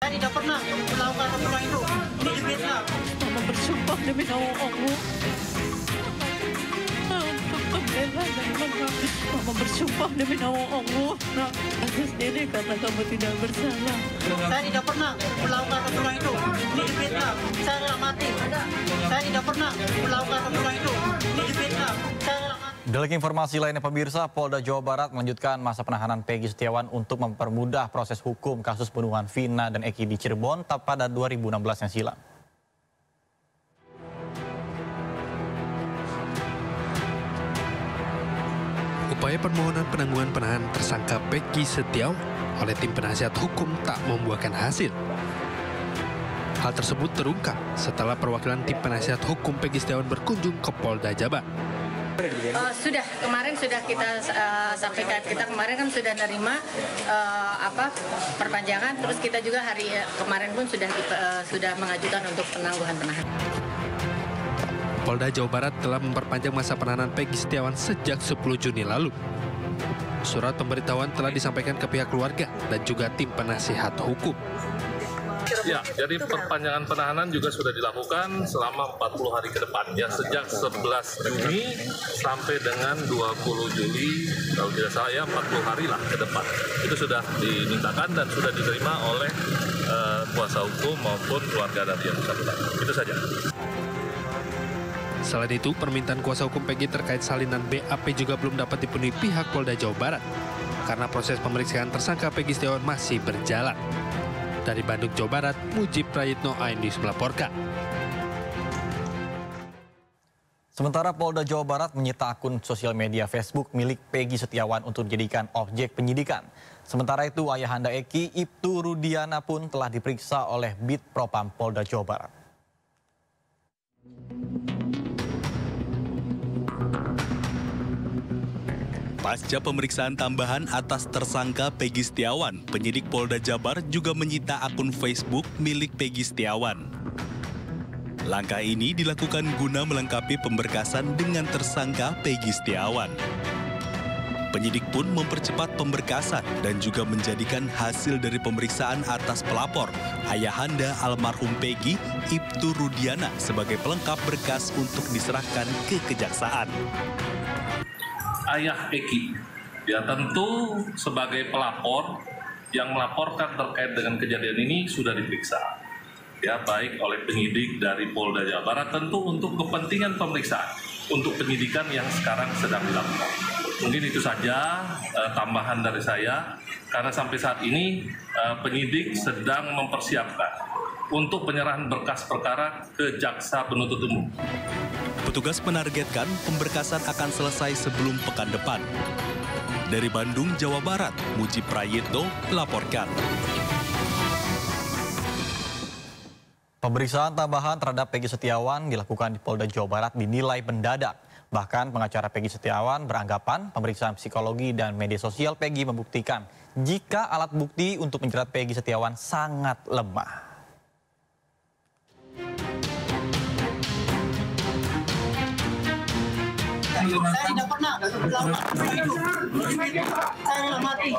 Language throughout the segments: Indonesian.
Saya tidak pernah melakukan pembunuhan itu. Ini di Vietnam. Mama bersumpah demi nama Allah untuk membela dan mengabdi. Mama bersumpah demi nama Allah, nak. Atas ini karena kamu tidak bersalah. Saya tidak pernah melakukan pembunuhan itu. Ini di Vietnam. Saya rela mati. Saya tidak pernah melakukan pembunuhan itu. Ini di Vietnam. Saya rela mati. Dalam informasi lainnya pemirsa, Polda Jawa Barat melanjutkan masa penahanan Peggy Setiawan untuk mempermudah proses hukum kasus pembunuhan Vina dan Eki di Cirebon pada 2016 yang silam. Upaya permohonan penangguhan penahanan tersangka Peggy Setiawan oleh tim penasihat hukum tak membuahkan hasil. Hal tersebut terungkap setelah perwakilan tim penasihat hukum Peggy Setiawan berkunjung ke Polda Jabar. Kemarin sudah kita sampaikan, kita kemarin kan sudah nerima perpanjangan, terus kita juga kemarin pun sudah mengajukan untuk penangguhan penahanan. Polda Jawa Barat telah memperpanjang masa penahanan Peggy Setiawan sejak 10 Juni lalu. Surat pemberitahuan telah disampaikan ke pihak keluarga dan juga tim penasihat hukum. Ya, jadi perpanjangan penahanan juga sudah dilakukan selama 40 hari ke depan. Ya, sejak 11 Juni sampai dengan 20 Juli, kalau tidak salah ya 40 hari lah ke depan. Itu sudah dimintakan dan sudah diterima oleh kuasa hukum maupun keluarga dari yang bersangkutan. Itu saja. Selain itu, permintaan kuasa hukum Peggy terkait salinan BAP juga belum dapat dipenuhi pihak Polda Jawa Barat karena proses pemeriksaan tersangka Peggy Setiawan masih berjalan. Dari Bandung, Jawa Barat, Mujib Prayitno, iNews melaporkan. Sementara Polda Jawa Barat menyita akun sosial media Facebook milik Peggy Setiawan untuk dijadikan objek penyidikan. Sementara itu, ayahanda Eki, Ibtu Rudiana pun telah diperiksa oleh Bid Propam Polda Jawa Barat. Pasca pemeriksaan tambahan atas tersangka Peggy Setiawan, penyidik Polda Jabar juga menyita akun Facebook milik Peggy Setiawan. Langkah ini dilakukan guna melengkapi pemberkasan dengan tersangka Peggy Setiawan. Penyidik pun mempercepat pemberkasan dan juga menjadikan hasil dari pemeriksaan atas pelapor, ayahanda almarhum Peggy, Ibtu Rudiana, sebagai pelengkap berkas untuk diserahkan ke kejaksaan. Ayah Eki, ya tentu sebagai pelapor yang melaporkan terkait dengan kejadian ini sudah diperiksa, ya baik oleh penyidik dari Polda Jawa Barat tentu untuk kepentingan pemeriksaan, untuk penyidikan yang sekarang sedang dilakukan. Mungkin itu saja tambahan dari saya, karena sampai saat ini penyidik sedang mempersiapkan untuk penyerahan berkas perkara ke jaksa penuntut umum. Petugas menargetkan pemberkasan akan selesai sebelum pekan depan. Dari Bandung, Jawa Barat, Mujib Prayitno melaporkan. Pemeriksaan tambahan terhadap Peggy Setiawan dilakukan di Polda Jawa Barat dinilai mendadak. Bahkan pengacara Peggy Setiawan beranggapan pemeriksaan psikologi dan media sosial Peggy membuktikan jika alat bukti untuk menjerat Peggy Setiawan sangat lemah. Saya tidak pernah melakukan pembunuhan itu. Ini di Vietnam. Saya rela mati.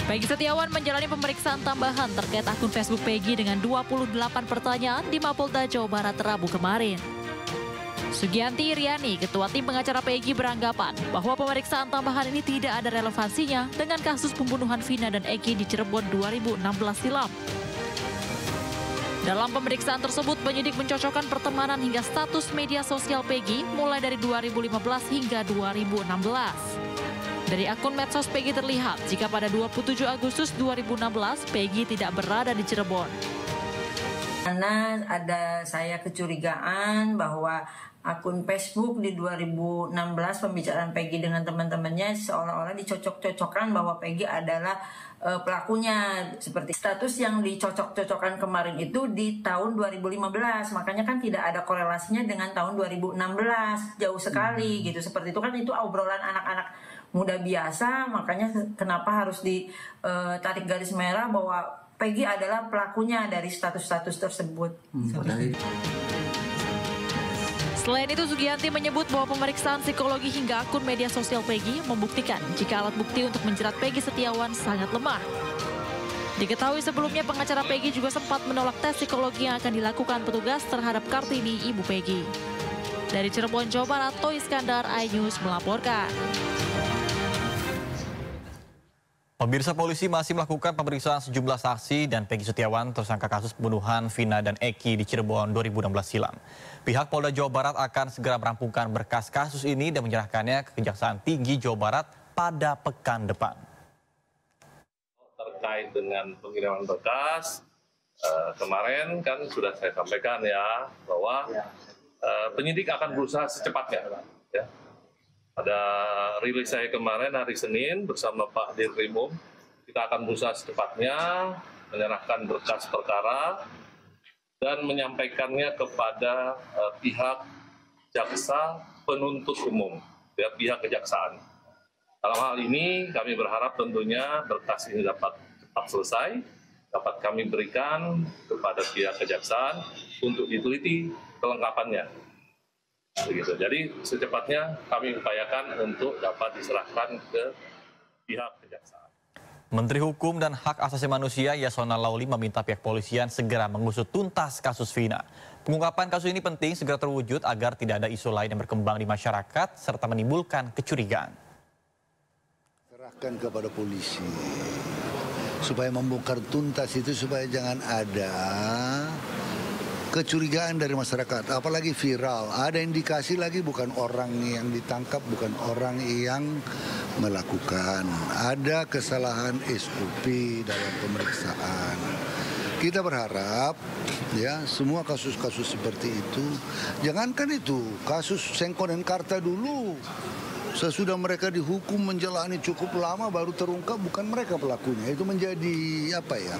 Peggy Setiawan menjalani pemeriksaan tambahan terkait akun Facebook Peggy dengan 28 pertanyaan di Mapolda Jawa Barat Rabu kemarin. Sugianti Iriani, ketua tim pengacara Peggy, beranggapan bahwa pemeriksaan tambahan ini tidak ada relevansinya dengan kasus pembunuhan Vina dan Eki di Cirebon 2016 silam. Dalam pemeriksaan tersebut, penyidik mencocokkan pertemanan hingga status media sosial Peggy mulai dari 2015 hingga 2016. Dari akun medsos Peggy terlihat jika pada 27 Agustus 2016 Peggy tidak berada di Cirebon. Karena ada saya kecurigaan bahwa akun Facebook di 2016 pembicaraan Peggy dengan teman-temannya seolah-olah dicocok-cocokkan bahwa Peggy adalah pelakunya. Seperti status yang dicocok-cocokkan kemarin itu di tahun 2015, makanya kan tidak ada korelasinya dengan tahun 2016, jauh sekali gitu. Seperti itu kan, itu obrolan anak-anak muda biasa, makanya kenapa harus ditarik garis merah bahwa Peggy adalah pelakunya dari status-status tersebut. Selain itu, Sugianti menyebut bahwa pemeriksaan psikologi hingga akun media sosial Peggy membuktikan jika alat bukti untuk menjerat Peggy Setiawan sangat lemah. Diketahui sebelumnya pengacara Peggy juga sempat menolak tes psikologi yang akan dilakukan petugas terhadap Kartini, ibu Peggy. Dari Cirebon, Jawa Barat, Toy Iskandar, iNews melaporkan. Pemirsa, polisi masih melakukan pemeriksaan sejumlah saksi dan Peggy Setiawan tersangka kasus pembunuhan Vina dan Eki di Cirebon 2016 silam. Pihak Polda Jawa Barat akan segera merampungkan berkas kasus ini dan menyerahkannya ke Kejaksaan Tinggi Jawa Barat pada pekan depan. Terkait dengan pengiriman berkas, kemarin kan sudah saya sampaikan ya bahwa penyidik akan berusaha secepatnya. Ya. Pada rilis saya kemarin hari Senin bersama Pak Dirkrimum, kita akan berusaha secepatnya menyerahkan berkas perkara dan menyampaikannya kepada pihak jaksa penuntut umum, ya, pihak kejaksaan. Dalam hal ini kami berharap tentunya berkas ini dapat cepat selesai, dapat kami berikan kepada pihak kejaksaan untuk diteliti kelengkapannya. Begitu. Jadi secepatnya kami upayakan untuk dapat diserahkan ke pihak kejaksaan. Menteri Hukum dan Hak Asasi Manusia Yasona Lauli meminta pihak polisian segera mengusut tuntas kasus Vina. Pengungkapan kasus ini penting segera terwujud agar tidak ada isu lain yang berkembang di masyarakat serta menimbulkan kecurigaan. Serahkan kepada polisi supaya membongkar tuntas itu, supaya jangan ada kecurigaan dari masyarakat, apalagi viral. Ada indikasi lagi bukan orang yang ditangkap, bukan orang yang melakukan. Ada kesalahan SOP dalam pemeriksaan. Kita berharap ya semua kasus-kasus seperti itu, jangankan itu, kasus Sengkon dan Karta dulu. Sesudah mereka dihukum menjalani cukup lama baru terungkap bukan mereka pelakunya. Itu menjadi apa ya?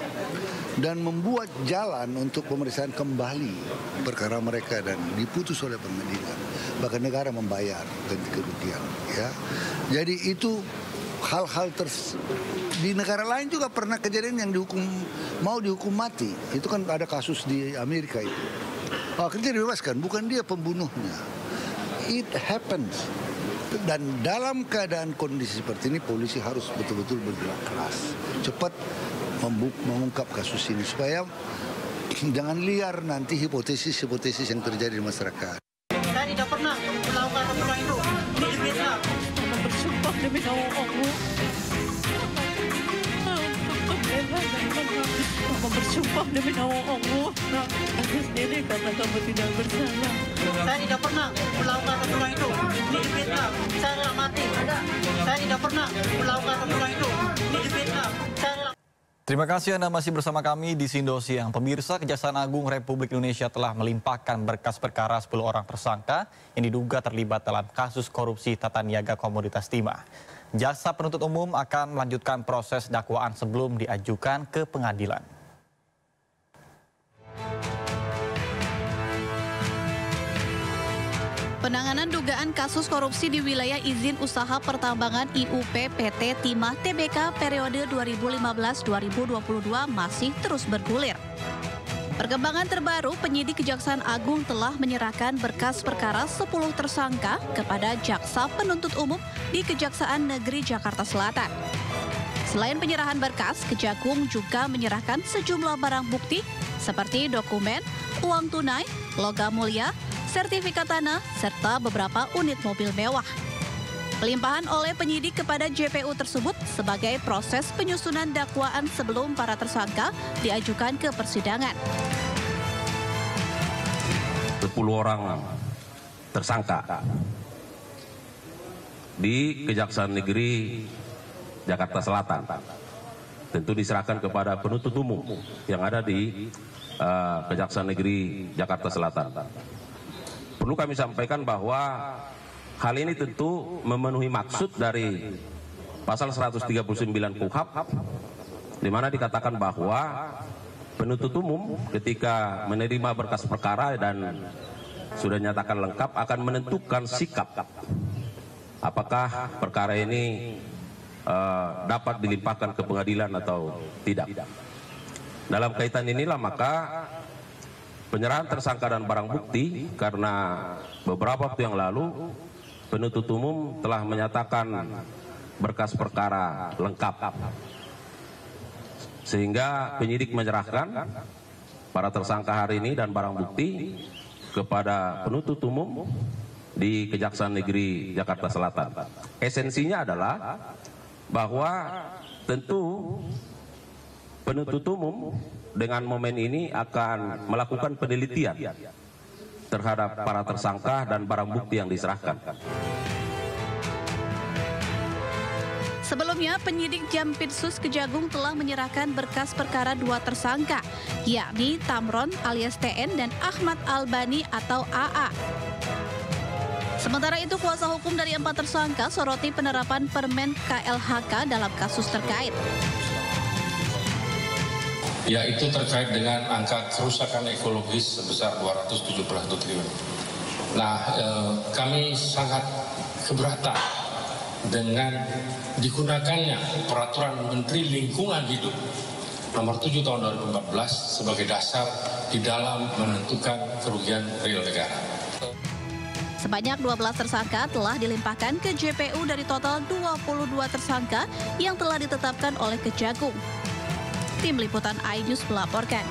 Dan membuat jalan untuk pemeriksaan kembali perkara mereka dan diputus oleh pengadilan. Bahkan negara membayar ganti kerugian, ya. Jadi itu hal-hal di negara lain juga pernah kejadian yang mau dihukum mati. Itu kan ada kasus di Amerika itu. Akhirnya dibebaskan, bukan dia pembunuhnya. It happens. Dan dalam keadaan kondisi seperti ini polisi harus betul-betul bergerak keras, cepat mengungkap kasus ini supaya jangan liar nanti hipotesis-hipotesis yang terjadi di masyarakat. Saya tidak pernah melakukan pembunuhan itu. Ini difitnah. Bersumpah demi Allah. Mama bersumpah demi Allah. Aku sendiri karena kamu tidak bersalah. Saya tidak pernah melakukan pembunuhan itu. Ini difitnah. Saya tidak mati. Saya tidak pernah melakukan pembunuhan itu. Ini difitnah. Terima kasih Anda masih bersama kami di Sindo Siang. Pemirsa, Kejaksaan Agung Republik Indonesia telah melimpahkan berkas perkara 10 orang tersangka yang diduga terlibat dalam kasus korupsi tata niaga komoditas timah. Jaksa penuntut umum akan melanjutkan proses dakwaan sebelum diajukan ke pengadilan. Penanganan dugaan kasus korupsi di wilayah izin usaha pertambangan IUP PT Timah Tbk periode 2015-2022 masih terus bergulir. Perkembangan terbaru, penyidik Kejaksaan Agung telah menyerahkan berkas perkara 10 tersangka kepada Jaksa Penuntut Umum di Kejaksaan Negeri Jakarta Selatan. Selain penyerahan berkas, Kejagung juga menyerahkan sejumlah barang bukti seperti dokumen, uang tunai, logam mulia, sertifikat tanah, serta beberapa unit mobil mewah. Pelimpahan oleh penyidik kepada JPU tersebut sebagai proses penyusunan dakwaan sebelum para tersangka diajukan ke persidangan. 10 orang tersangka di Kejaksaan Negeri Jakarta Selatan tentu diserahkan kepada penuntut umum yang ada di Kejaksaan Negeri Jakarta Selatan. Perlu kami sampaikan bahwa hal ini tentu memenuhi maksud dari pasal 139 KUHP, di mana dikatakan bahwa penuntut umum ketika menerima berkas perkara dan sudah nyatakan lengkap akan menentukan sikap apakah perkara ini dapat dilimpahkan ke pengadilan atau tidak. Dalam kaitan inilah maka penyerahan tersangka dan barang bukti karena beberapa waktu yang lalu penuntut umum telah menyatakan berkas perkara lengkap, sehingga penyidik menyerahkan para tersangka hari ini dan barang bukti kepada penuntut umum di Kejaksaan Negeri Jakarta Selatan. Esensinya adalah bahwa tentu penuntut umum dengan momen ini akan melakukan penelitian terhadap para tersangka dan barang bukti yang diserahkan. Sebelumnya, penyidik Jampitsus Kejagung telah menyerahkan berkas perkara 2 tersangka, yakni Tamron alias TN dan Ahmad Albani atau AA. Sementara itu, kuasa hukum dari 4 tersangka soroti penerapan Permen KLHK dalam kasus terkait. Yaitu terkait dengan angka kerusakan ekologis sebesar 271 triliun. Nah, kami sangat keberatan dengan digunakannya Peraturan Menteri Lingkungan Hidup Nomor 7 Tahun 2014 sebagai dasar di dalam menentukan kerugian real negara. Sebanyak 12 tersangka telah dilimpahkan ke JPU dari total 22 tersangka yang telah ditetapkan oleh Kejagung. Tim Liputan iNews melaporkan.